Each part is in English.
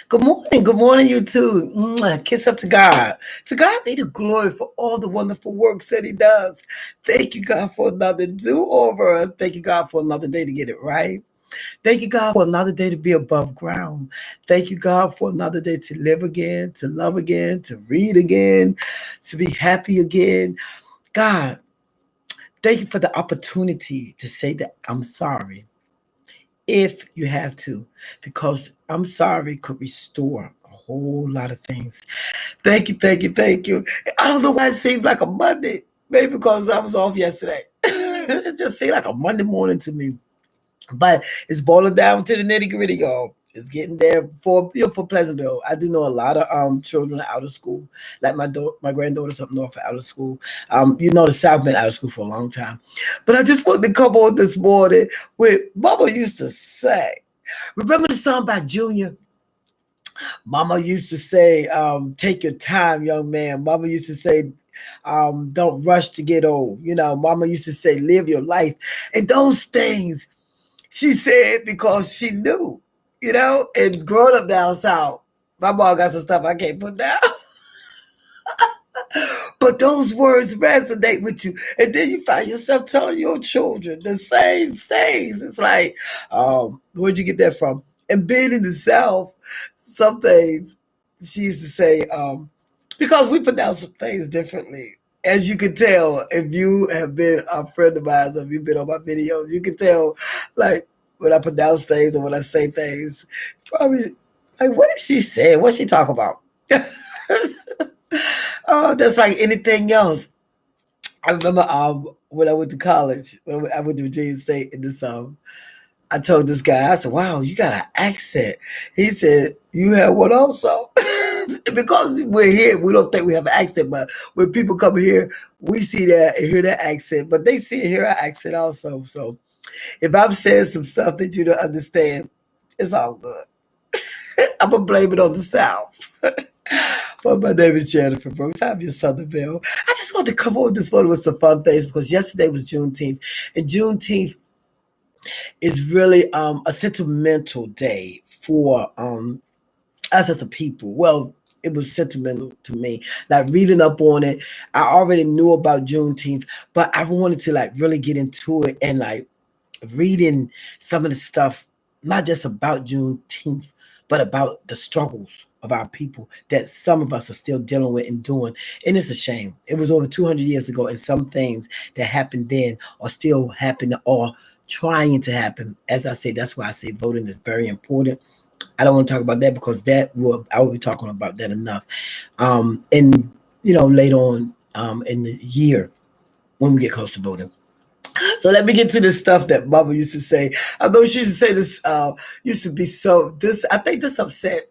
Good morning, you too. Kiss up to God. To God be the glory for all the wonderful works that He does. Thank you, God, for another do over. Thank you, God, for another day to get it right. Thank you, God, for another day to be above ground. Thank you, God, for another day to live again, to love again, to read again, to be happy again. God, thank you for the opportunity to say that I'm sorry if you have to, because I'm sorry could restore a whole lot of things. Thank you, thank you, thank you. I don't know why it seems like a Monday. Maybe because I was off yesterday. It just seemed like a Monday morning to me. But it's boiling down to the nitty gritty, y'all. It's getting there for Pleasantville. I do know a lot of children are out of school. Like my granddaughter's up north are out of school. The South been out of school for a long time. But I just wanted to come on this morning with Mama used to say. Remember the song by Junior? Mama used to say, take your time, young man. Mama used to say, don't rush to get old. Mama used to say, live your life. And those things she said because she knew, and growing up down south, my mom got some stuff I can't put down. But those words resonate with you. And then you find yourself telling your children the same things. It's like, where'd you get that from? And being in the South, some things she used to say, because we pronounce things differently. As you can tell, if you have been a friend of mine, or if you've been on my videos, you can tell, like, when I pronounce things or when I say things, probably, like, what did she say? What's she talking about? Oh, that's like anything else. I remember when I went to college, when I went to Virginia State in this I told this guy, I said, wow, you got an accent. He said, you have one also. Because we're here, we don't think we have an accent, but when people come here, we see that and hear that accent, but they see and hear our accent also. So if I'm saying some stuff that you don't understand, it's all good. I'm going to blame it on the South. Well, my name is Jennifer Brooks. I'm your Southern Belle. I just wanted to come on this morning with some fun things because yesterday was Juneteenth. And Juneteenth is really a sentimental day for us as a people. Well, it was sentimental to me. Like reading up on it, I already knew about Juneteenth, but I wanted to like really get into it and like reading some of the stuff, not just about Juneteenth, but about the struggles of our people that some of us are still dealing with and doing. And it's a shame. It was over 200 years ago, and some things that happened then are still happening or trying to happen. As I say, that's why I say voting is very important. I don't want to talk about that because I will be talking about that enough. And later on in the year when we get close to voting. So let me get to this stuff that Mama used to say. I know she used to say this used to be so this I think this upset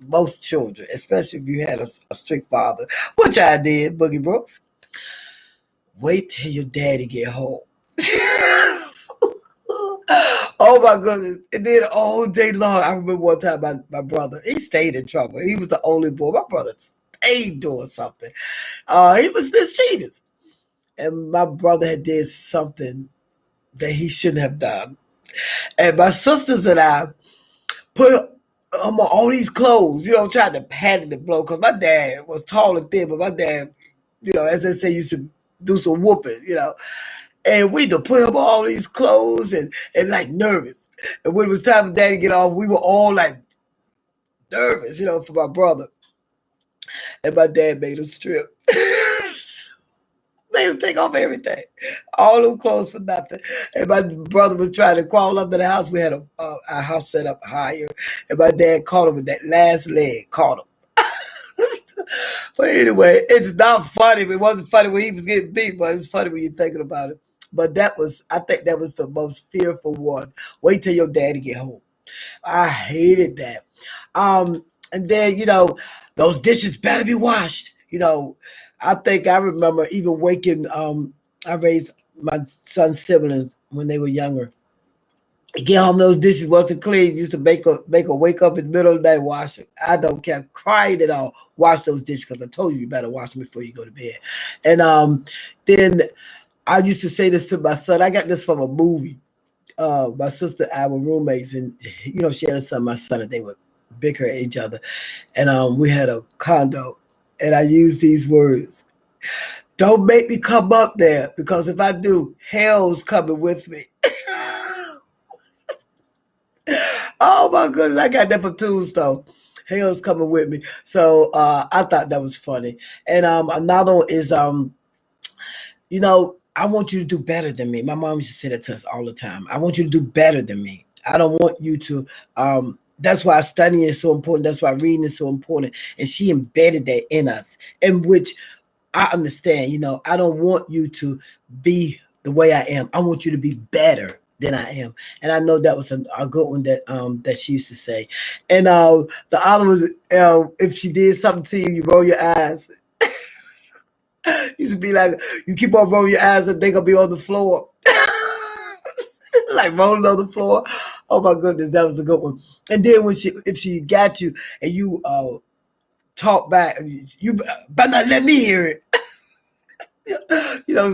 most children, especially if you had a strict father, which I did, Boogie Brooks. Wait till your daddy get home. Oh my goodness. And then all day long, I remember one time my brother, he stayed in trouble. He was the only boy. My brother stayed doing something. He was mischievous. And my brother had did something that he shouldn't have done. And my sisters and I put on all these clothes, tried to pat it and blow, because my dad was tall and thin, but my dad, as they say, used to do some whooping. And we to put him on all these clothes and like nervous. And when it was time for daddy to get off, we were all like nervous, for my brother. And my dad made him strip. Made him take off everything, all them clothes for nothing. And my brother was trying to crawl under the house. We had a house set up higher, and my dad caught him with that last leg. Caught him. But anyway, it's not funny. It wasn't funny when he was getting beat, but it's funny when you're thinking about it. But I think that was the most fearful one. Wait till your daddy get home. I hated that. And then, those dishes better be washed. I think I remember even waking, I raised my son's siblings when they were younger. You get home, those dishes wasn't clean. Used to make her wake up in the middle of the day, wash it. I don't care, crying at all. Wash those dishes because I told you better wash them before you go to bed. And then I used to say this to my son. I got this from a movie. My sister and I were roommates, and she had a son, my son, and they were bicker at each other. And we had a condo, and I used these words. Don't make me come up there, because if I do, hell's coming with me. Oh my goodness, I got that from Tombstone. Hell's coming with me. So I thought that was funny. And another one is I want you to do better than me. My mom used to say that to us all the time. I want you to do better than me. I don't want you to that's why studying is so important. That's why reading is so important. And she embedded that in us, in which I understand, I don't want you to be the way I am. I want you to be better than I am. And I know that was a good one that she used to say. And the other was, if she did something to you, you roll your eyes. Used to be like, you keep on rolling your eyes and they gonna be on the floor. Like rolling on the floor. Oh my goodness, that was a good one. And then if she got you and you talk back, you better not let me hear it.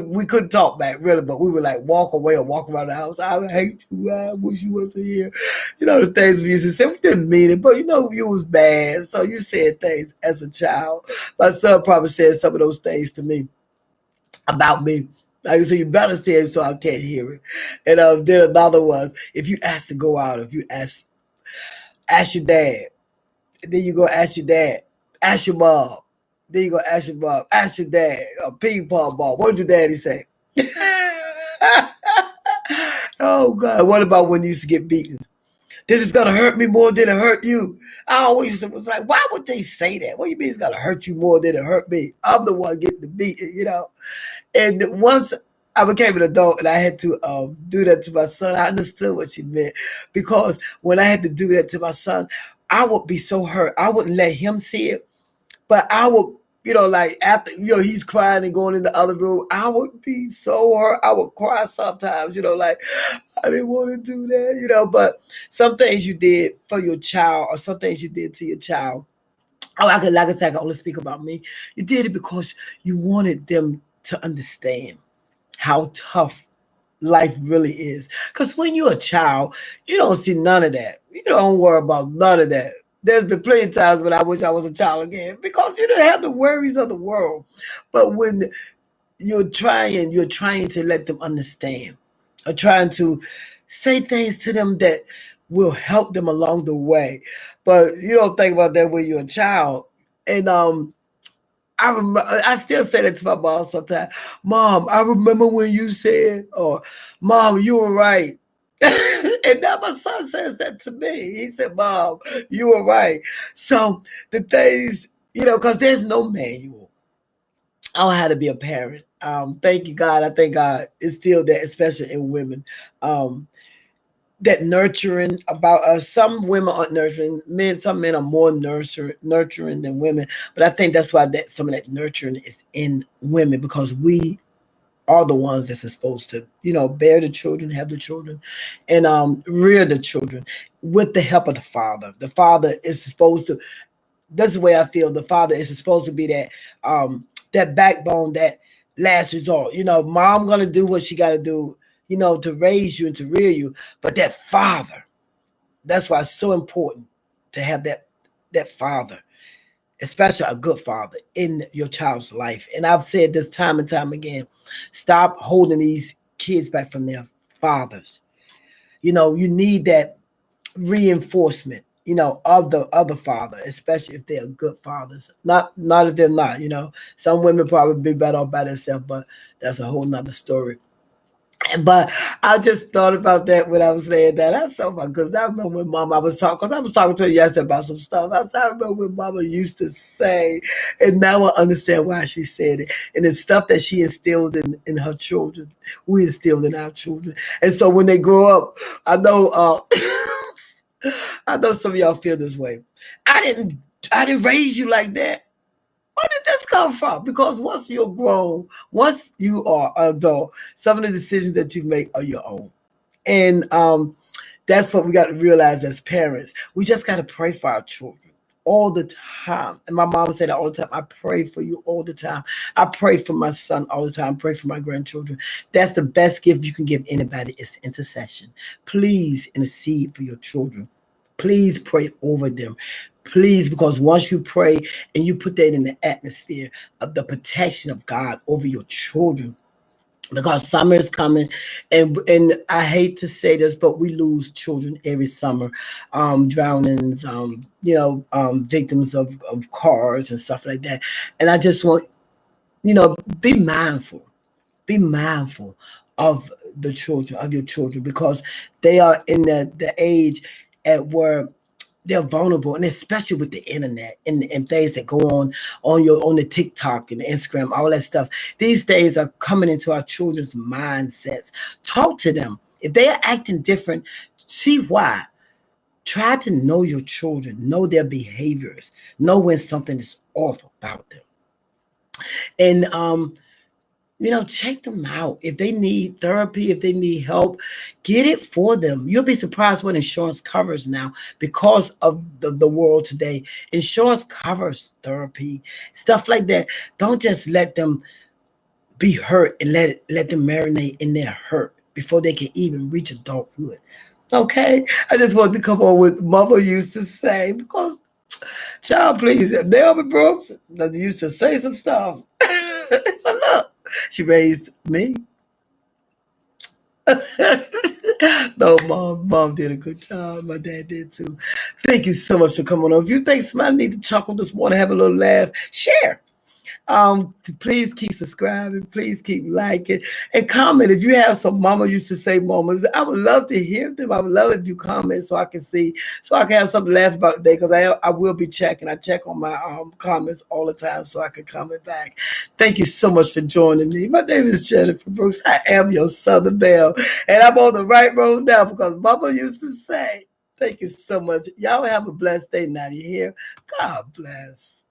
We couldn't talk back really, but we would like walk away or walk around the house. I hate you. I wish you wasn't here. The things we used to say. We didn't mean it, but you was bad. So you said things as a child. My son probably said some of those things to me about me. Like I said, you better say it so I can't hear it. And then another was, if you ask to go out, if you ask your dad, and then you go ask your dad, ask your mom. Then you go ask your mom, ask your dad, a ping pong ball. What did your daddy say? Oh God! What about when you used to get beaten? This is gonna hurt me more than it hurt you. I always was like, why would they say that? What do you mean it's gonna hurt you more than it hurt me? I'm the one getting the beating, And once I became an adult and I had to do that to my son, I understood what she meant, because when I had to do that to my son, I would be so hurt. I wouldn't let him see it. But I would, like after, he's crying and going in the other room, I would be so hurt. I would cry sometimes, like I didn't want to do that, but some things you did for your child or some things you did to your child. Oh, like I said, I can only speak about me. You did it because you wanted them to understand how tough life really is. Because when you're a child, you don't see none of that. You don't worry about none of that. There's been plenty of times when I wish I was a child again, because you didn't have the worries of the world. But when you're trying to let them understand, or trying to say things to them that will help them along the way. But you don't think about that when you're a child. And I still say that to my mom sometimes. Mom, I remember when you said, or Mom, you were right. And now my son says that to me. He said, Mom, you were right. So the things, because there's no manual on how to be a parent. Thank you, God. I thank God it's still that, especially in women. That nurturing about us. Some women aren't nurturing. Some men are more nurturing than women. But I think that's why some of that nurturing is in women, because we are the ones that's supposed to, bear the children, have the children, and rear the children with the help of the father. The father is supposed to. That's the way I feel. The father is supposed to be that backbone, that last resort. Mom gonna do what she got to do, to raise you and to rear you. But that father, that's why it's so important to have that father, especially a good father in your child's life. And I've said this time and time again, stop holding these kids back from their fathers. You need that reinforcement, of the other father, especially if they're good fathers. Not if they're not, Some women probably be better off by themselves, but that's a whole nother story. But I just thought about that when I was saying that. I saw my, because I remember when Mama, I was talking to her yesterday about some stuff. I remember when Mama used to say, and now I understand why she said it. And it's stuff that she instilled in her children. We instilled in our children. And so when they grow up, I know I know some of y'all feel this way. I didn't raise you like that. Where did this come from? Because once you're grown, once you are an adult, some of the decisions that you make are your own. And that's what we got to realize as parents. We just got to pray for our children all the time. And my mom said that all the time. I pray for you all the time. I pray for my son all the time. I pray for my grandchildren. That's the best gift you can give anybody, is intercession. Please intercede for your children. Please pray over them. Please, because once you pray and you put that in the atmosphere of the protection of God over your children, because summer is coming, and I hate to say this, but we lose children every summer, drownings, victims of cars and stuff like that. And I just want, be mindful, be mindful of the children, of your children, because they are in the age at where they're vulnerable, and especially with the internet and things that go on the TikTok and the Instagram, all that stuff. These days are coming into our children's mindsets. Talk to them. If they are acting different, see why. Try to know your children, know their behaviors, know when something is off about them. And check them out. If they need therapy, if they need help, get it for them. You'll be surprised what insurance covers now because of the world today. Insurance covers therapy, stuff like that. Don't just let them be hurt and let them marinate in their hurt before they can even reach adulthood. Okay? I just want to come on with Mama used to say, because child, please, Naomi Brooks used to say some stuff. But look, she raised me. No, mom did a good job. My dad did too. Thank you so much for coming on. If you think somebody need to chuckle this morning, have a little laugh, share. Please keep subscribing. Please keep liking and comment. If you have some Mama used to say moments, I would love to hear them. I would love if you comment so I can see, so I can have something to laugh about today. Because I will be checking. I check on my comments all the time so I can comment back. Thank you so much for joining me. My name is Jennifer Brooks. I am your Southern Belle, and I'm on the right road now because Mama used to say. Thank you so much. Y'all have a blessed day now. You hear? God bless.